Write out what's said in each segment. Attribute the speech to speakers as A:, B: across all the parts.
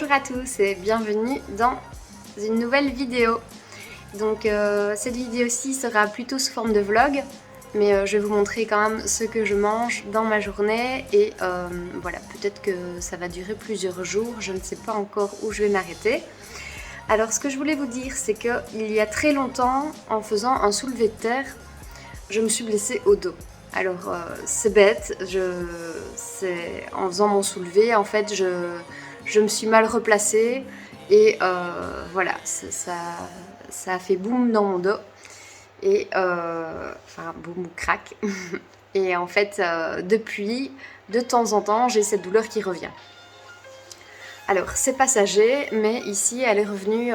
A: Bonjour à tous et bienvenue dans une nouvelle vidéo. Donc cette vidéo-ci sera plutôt sous forme de vlog, mais je vais vous montrer quand même ce que je mange dans ma journée et voilà, peut-être que ça va durer plusieurs jours, je ne sais pas encore où je vais m'arrêter. Alors ce que je voulais vous dire, c'est qu'il y a très longtemps, en faisant un soulevé de terre, je me suis blessée au dos. Alors c'est bête, en faisant mon soulevé, en fait je me suis mal replacée et voilà, ça a fait boum dans mon dos. Et enfin boum crac. Et en fait depuis, de temps en temps, j'ai cette douleur qui revient. Alors c'est passager, mais ici elle est revenue,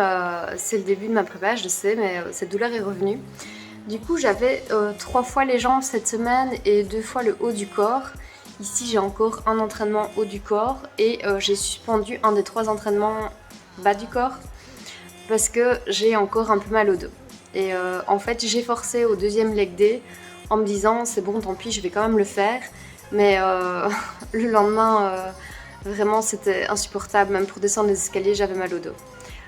A: c'est le début de ma prépa, je sais, mais cette douleur est revenue. Du coup j'avais 3 fois les jambes cette semaine et 2 fois le haut du corps. Ici j'ai encore un entraînement haut du corps et j'ai suspendu un des 3 entraînements bas du corps parce que j'ai encore un peu mal au dos. Et en fait j'ai forcé au deuxième leg day en me disant c'est bon tant pis je vais quand même le faire, mais le lendemain vraiment c'était insupportable, même pour descendre les escaliers j'avais mal au dos.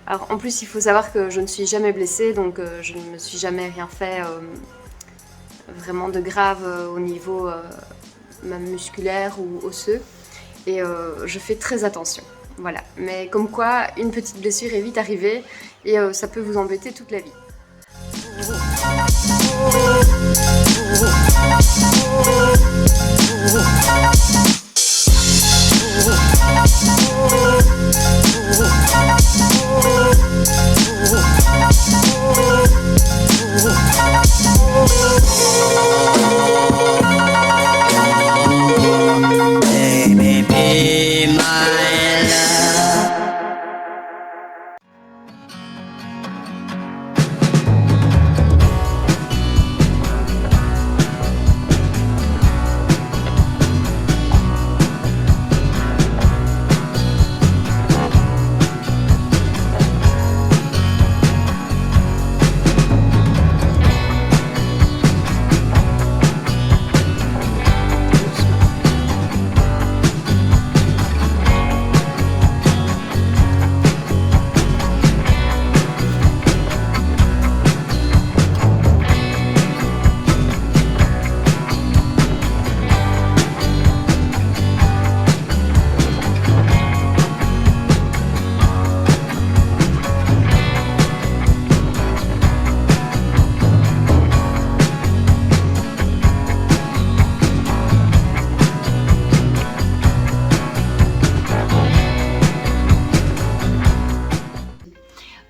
A: Alors en plus il faut savoir que je ne suis jamais blessée, donc je ne me suis jamais rien fait vraiment de grave au niveau même musculaire ou osseux, et je fais très attention. Voilà, mais comme quoi une petite blessure est vite arrivée et ça peut vous embêter toute la vie.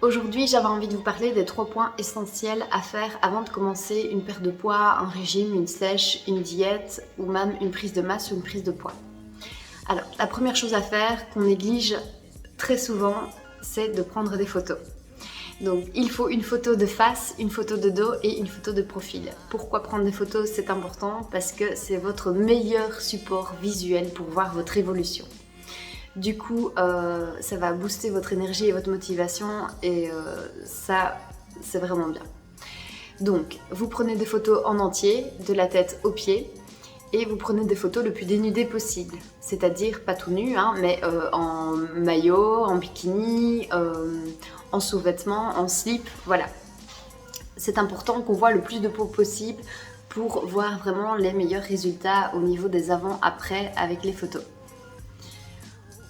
A: Aujourd'hui, j'avais envie de vous parler des 3 points essentiels à faire avant de commencer une perte de poids, un régime, une sèche, une diète ou même une prise de masse ou une prise de poids. Alors, la première chose à faire qu'on néglige très souvent, c'est de prendre des photos. Donc, il faut une photo de face, une photo de dos et une photo de profil. Pourquoi prendre des photos? C'est important parce que c'est votre meilleur support visuel pour voir votre évolution. Du coup, ça va booster votre énergie et votre motivation et ça, c'est vraiment bien. Donc, vous prenez des photos en entier, de la tête aux pieds, et vous prenez des photos le plus dénudées possible. C'est-à-dire pas tout nu, hein, mais en maillot, en bikini, en sous-vêtements, en slip, voilà. C'est important qu'on voit le plus de peau possible pour voir vraiment les meilleurs résultats au niveau des avant-après avec les photos.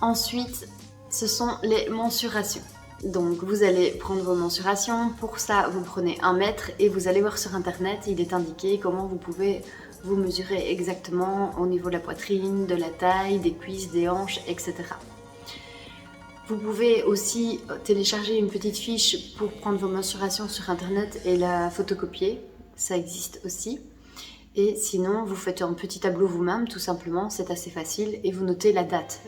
A: Ensuite, ce sont les mensurations. Donc vous allez prendre vos mensurations, pour ça vous prenez 1 mètre et vous allez voir sur internet, il est indiqué comment vous pouvez vous mesurer exactement au niveau de la poitrine, de la taille, des cuisses, des hanches, etc. Vous pouvez aussi télécharger une petite fiche pour prendre vos mensurations sur internet et la photocopier, ça existe aussi. Et sinon vous faites un petit tableau vous-même tout simplement, c'est assez facile, et vous notez la date.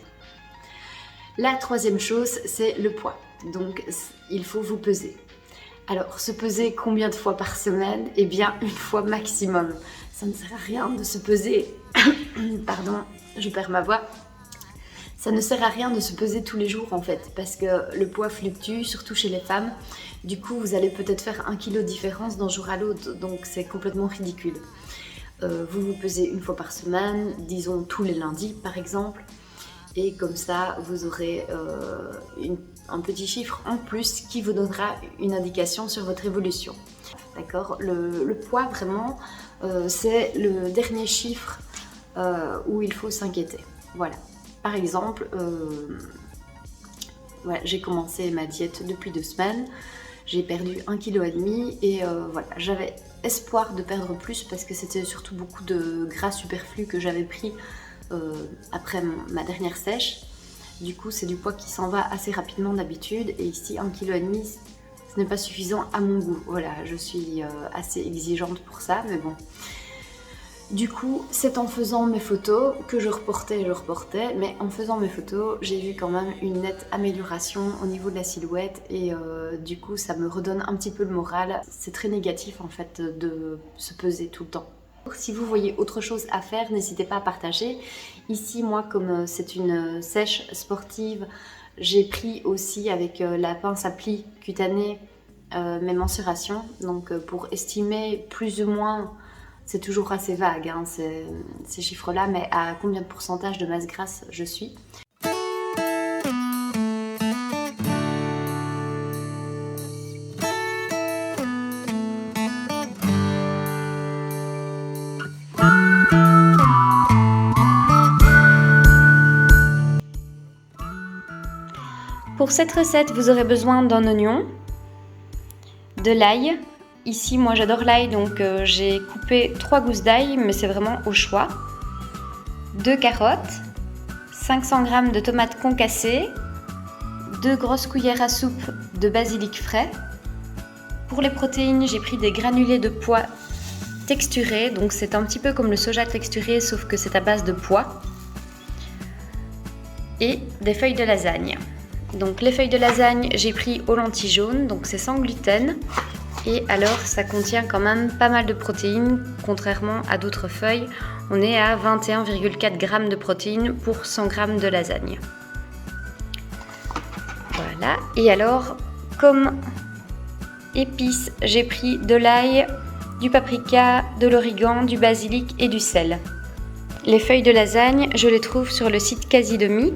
A: La 3e chose, c'est le poids. Donc, il faut vous peser. Alors, se peser combien de fois par semaine? Eh bien, 1 fois maximum. Ça ne sert à rien de se peser... Pardon, je perds ma voix. Ça ne sert à rien de se peser tous les jours en fait, parce que le poids fluctue, surtout chez les femmes. Du coup, vous allez peut-être faire 1 kilo de différence d'un jour à l'autre, donc c'est complètement ridicule. Vous vous pesez 1 fois par semaine, disons tous les lundis par exemple.
B: Et comme ça, vous aurez un petit chiffre en plus qui vous donnera une indication sur votre évolution. D'accord ? Le poids, vraiment, c'est le dernier chiffre où il faut s'inquiéter. Voilà. Par exemple, voilà, j'ai commencé ma diète depuis 2 semaines. J'ai perdu 1,5 kg et voilà, j'avais espoir de perdre plus parce que c'était surtout beaucoup de gras superflu que j'avais pris après ma dernière sèche. Du coup, c'est du poids qui s'en va assez rapidement d'habitude et ici 1,5 kg, ce n'est pas suffisant à mon goût. Voilà, je suis assez exigeante pour ça, mais bon. Du coup, c'est en faisant mes photos que je reportais, mais en faisant mes photos, j'ai vu quand même une nette amélioration au niveau de la silhouette et du coup, ça me redonne un petit peu le moral. C'est très négatif en fait de se peser tout le temps. Si vous voyez autre chose à faire, n'hésitez pas à partager. Ici, moi, comme c'est une sèche sportive, j'ai pris aussi avec la pince à plis cutanée mes mensurations, donc pour estimer plus ou moins. C'est toujours assez vague, hein, ces chiffres-là, mais à combien de pourcentage de masse grasse je suis.
A: Pour cette recette, vous aurez besoin d'un oignon, de l'ail. Ici, moi j'adore l'ail, donc j'ai coupé 3 gousses d'ail, mais c'est vraiment au choix. 2 carottes, 500 g de tomates concassées, 2 grosses cuillères à soupe de basilic frais. Pour les protéines, j'ai pris des granulés de pois texturés, donc c'est un petit peu comme le soja texturé, sauf que c'est à base de pois. Et des feuilles de lasagne. Donc les feuilles de lasagne, j'ai pris aux lentilles jaunes, donc c'est sans gluten. Et alors, ça contient quand même pas mal de protéines, contrairement à d'autres feuilles. On est à 21,4 g de protéines pour 100 g de lasagne. Voilà. Et alors, comme épices, j'ai pris de l'ail, du paprika, de l'origan, du basilic et du sel. Les feuilles de lasagne, je les trouve sur le site Casidomi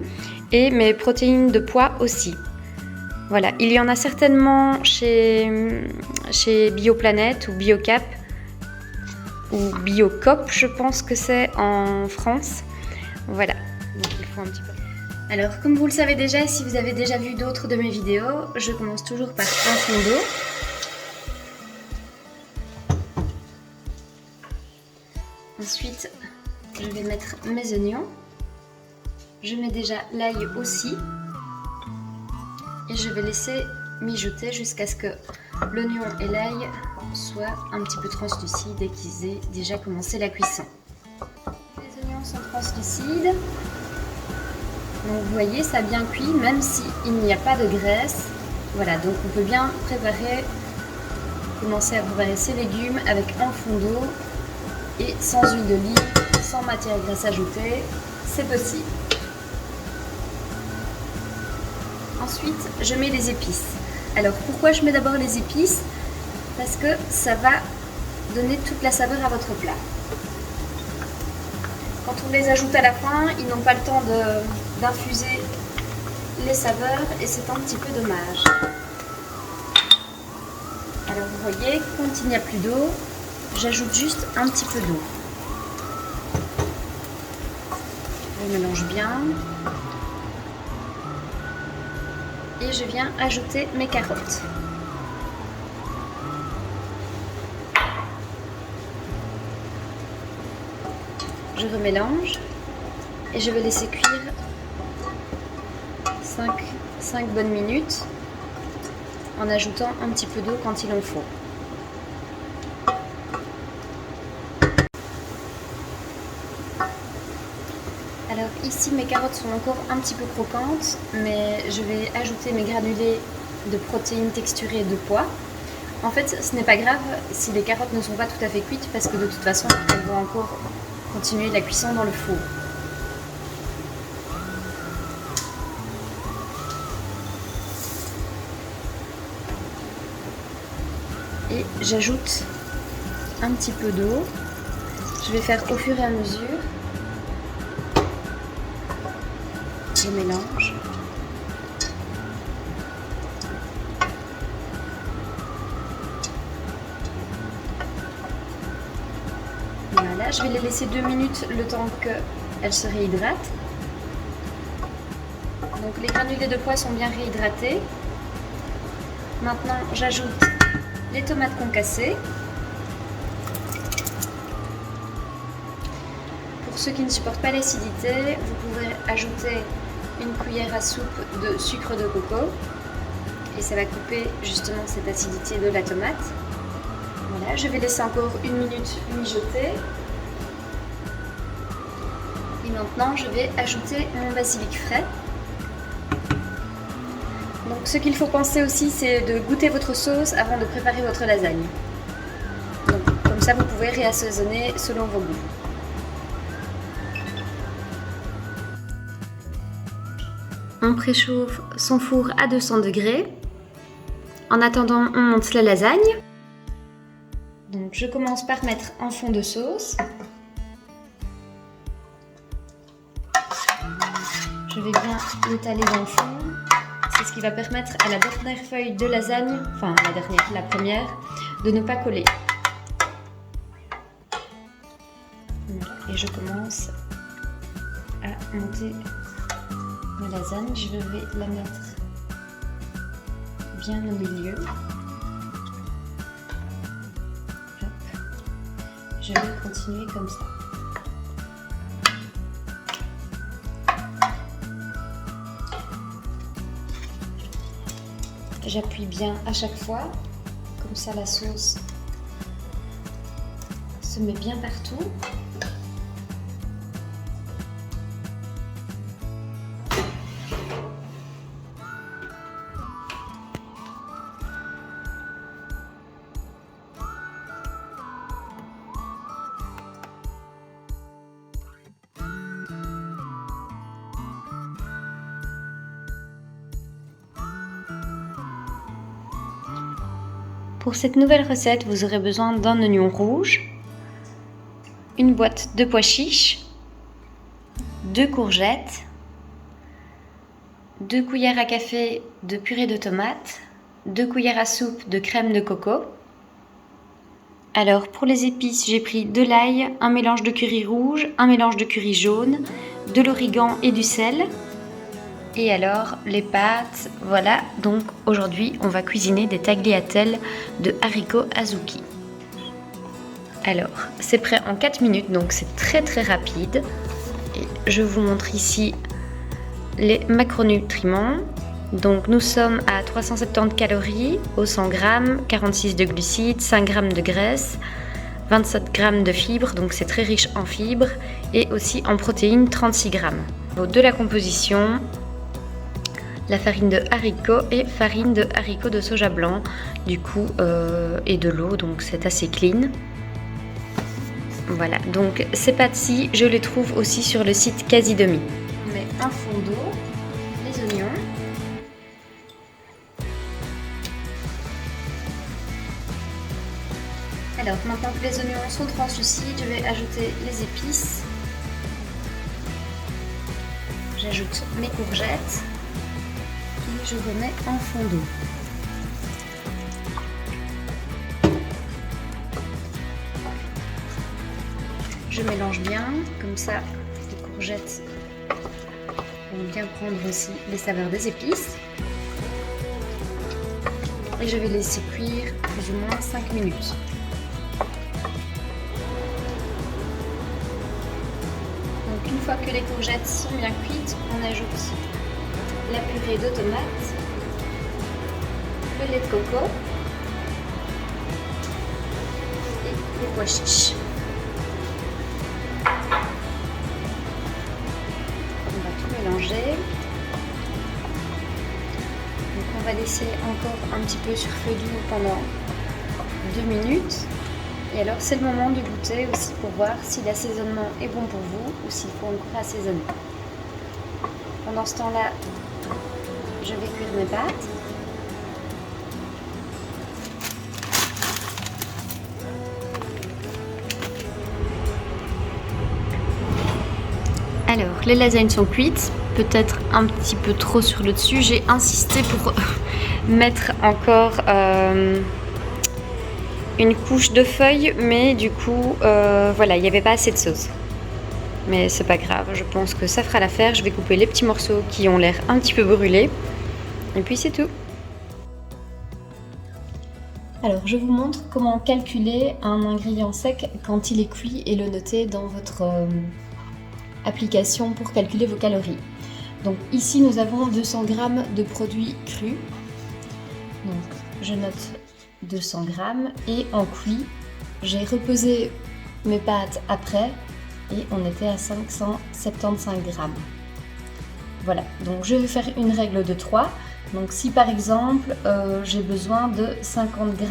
A: et mes protéines de pois aussi. Voilà, il y en a certainement chez Bioplanète ou Biocap ou Biocop, je pense que c'est en France. Voilà, donc il faut un petit peu. Alors, comme vous le savez déjà, si vous avez déjà vu d'autres de mes vidéos, je commence toujours par un fond d'eau. Ensuite, je vais mettre mes oignons. Je mets déjà l'ail aussi. Et je vais laisser mijoter jusqu'à ce que l'oignon et l'ail soient un petit peu translucides et qu'ils aient déjà commencé la cuisson. Les oignons sont translucides. Donc vous voyez, ça a bien cuit, même s'il n'y a pas de graisse. Voilà, donc on peut bien commencer à préparer ses légumes avec un fond d'eau et sans huile d'olive, sans matière grasse ajoutée. C'est possible. Ensuite, je mets les épices. Alors, pourquoi je mets d'abord les épices? Parce que ça va donner toute la saveur à votre plat. Quand on les ajoute à la fin, ils n'ont pas le temps d'infuser les saveurs et c'est un petit peu dommage. Alors, vous voyez, quand il n'y a plus d'eau, j'ajoute juste un petit peu d'eau. Je mélange bien. Et je viens ajouter mes carottes. Je remélange et je vais laisser cuire 5 bonnes minutes en ajoutant un petit peu d'eau quand il en faut. Alors ici mes carottes sont encore un petit peu croquantes, mais je vais ajouter mes granulés de protéines texturées de pois. En fait, ce n'est pas grave si les carottes ne sont pas tout à fait cuites parce que de toute façon, elles vont encore continuer la cuisson dans le four. Et j'ajoute un petit peu d'eau. Je vais faire au fur et à mesure. Je mélange. Voilà, je vais les laisser 2 minutes le temps qu'elles se réhydratent. Donc les granulés de pois sont bien réhydratés. Maintenant, j'ajoute les tomates concassées. Pour ceux qui ne supportent pas l'acidité, vous pouvez ajouter une cuillère à soupe de sucre de coco et ça va couper justement cette acidité de la tomate. Voilà, je vais laisser encore 1 minute mijoter. Et maintenant, je vais ajouter mon basilic frais. Donc ce qu'il faut penser aussi, c'est de goûter votre sauce avant de préparer votre lasagne. Donc, comme ça, vous pouvez réassaisonner selon vos goûts. On préchauffe son four à 200 degrés. En attendant, on monte la lasagne. Donc je commence par mettre un fond de sauce. Je vais bien l'étaler dans le fond. C'est ce qui va permettre à la dernière feuille de lasagne, enfin la première, de ne pas coller. Voilà. Et je commence à monter ma lasagne. Je vais la mettre bien au milieu. Hop. Je vais continuer comme ça. J'appuie bien à chaque fois, comme ça la sauce se met bien partout. Pour cette nouvelle recette, vous aurez besoin d'un oignon rouge, une boîte de pois chiches, 2 courgettes, 2 cuillères à café de purée de tomates, 2 cuillères à soupe de crème de coco. Alors pour les épices, j'ai pris de l'ail, un mélange de curry rouge, un mélange de curry jaune, de l'origan et du sel. Et alors les pâtes, voilà, donc aujourd'hui on va cuisiner des tagliatelles de haricots azuki. Alors c'est prêt en 4 minutes, donc c'est très rapide. Et je vous montre ici les macronutriments. Donc nous sommes à 370 calories au 100 g, 46 de glucides, 5 g de graisse, 27 g de fibres, donc c'est très riche en fibres, et aussi en protéines, 36 g. De la composition, la farine de haricots et farine de haricots de soja blanc, du coup, et de l'eau, donc c'est assez clean. Voilà, donc ces pâtes-ci, je les trouve aussi sur le site Casidomi. On met un fond d'eau, les oignons. Alors, maintenant que les oignons sont translucides, je vais ajouter les épices. J'ajoute mes courgettes. Je remets en fond d'eau. Je mélange bien, comme ça les courgettes vont bien prendre aussi les saveurs des épices. Et je vais laisser cuire plus ou moins 5 minutes. Donc une fois que les courgettes sont bien cuites, on ajoute la purée de tomates, le lait de coco et les pois chiches. On va tout mélanger. Donc on va laisser encore un petit peu sur feu doux pendant 2 minutes. Et alors c'est le moment de goûter aussi pour voir si l'assaisonnement est bon pour vous ou s'il faut encore assaisonner. Pendant ce temps-là, je vais cuire mes pâtes. Alors, les lasagnes sont cuites. peut-être un petit peu trop sur le dessus. J'ai insisté pour mettre encore une couche de feuilles, mais du coup, voilà, il n'y avait pas assez de sauce. Mais c'est pas grave, je pense que ça fera l'affaire. Je vais couper les petits morceaux qui ont l'air un petit peu brûlés. Et puis c'est tout. Alors je vous montre comment calculer un ingrédient sec quand il est cuit et le noter dans votre application pour calculer vos calories. Donc ici nous avons 200 g de produits crus. Donc je note 200 g et en cuit, j'ai repesé mes pâtes après et on était à 575 g. Voilà, donc je vais faire une règle de 3. Donc si par exemple j'ai besoin de 50 g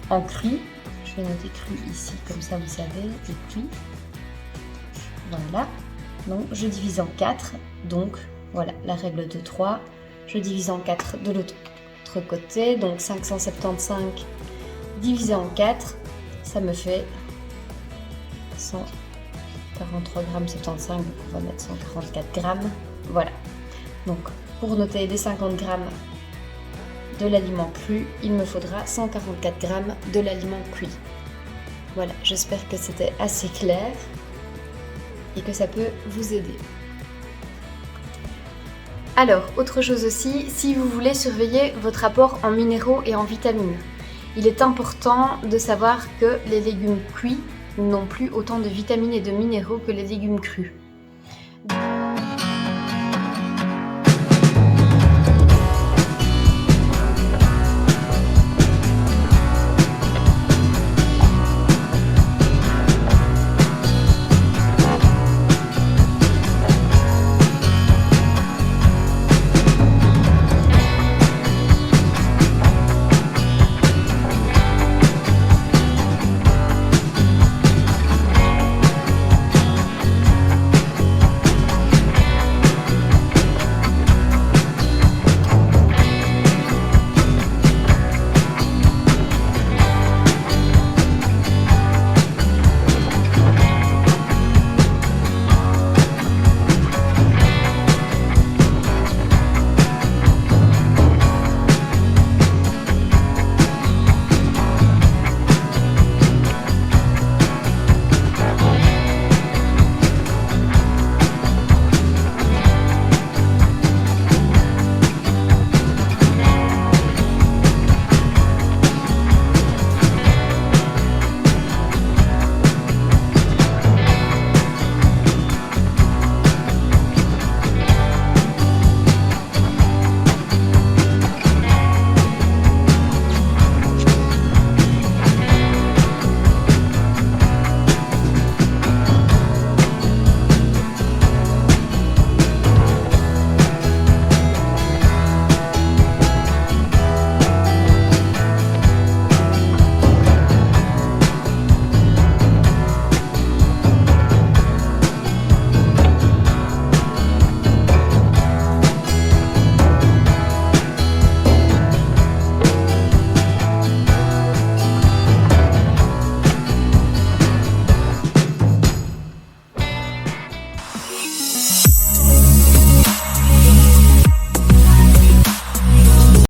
A: en cuit, je vais noter cru ici, comme ça vous savez, et cuit. Voilà, donc je divise en 4, donc voilà la règle de 3. Je divise en 4 de l'autre côté, donc 575 divisé en 4, ça me fait 143 g 75, donc on va mettre 144 g, voilà. Donc pour noter les 50 g de l'aliment cru, il me faudra 144 g de l'aliment cuit. Voilà, j'espère que c'était assez clair et que ça peut vous aider. Alors, autre chose aussi, si vous voulez surveiller votre apport en minéraux et en vitamines, il est important de savoir que les légumes cuits n'ont plus autant de vitamines et de minéraux que les légumes crus.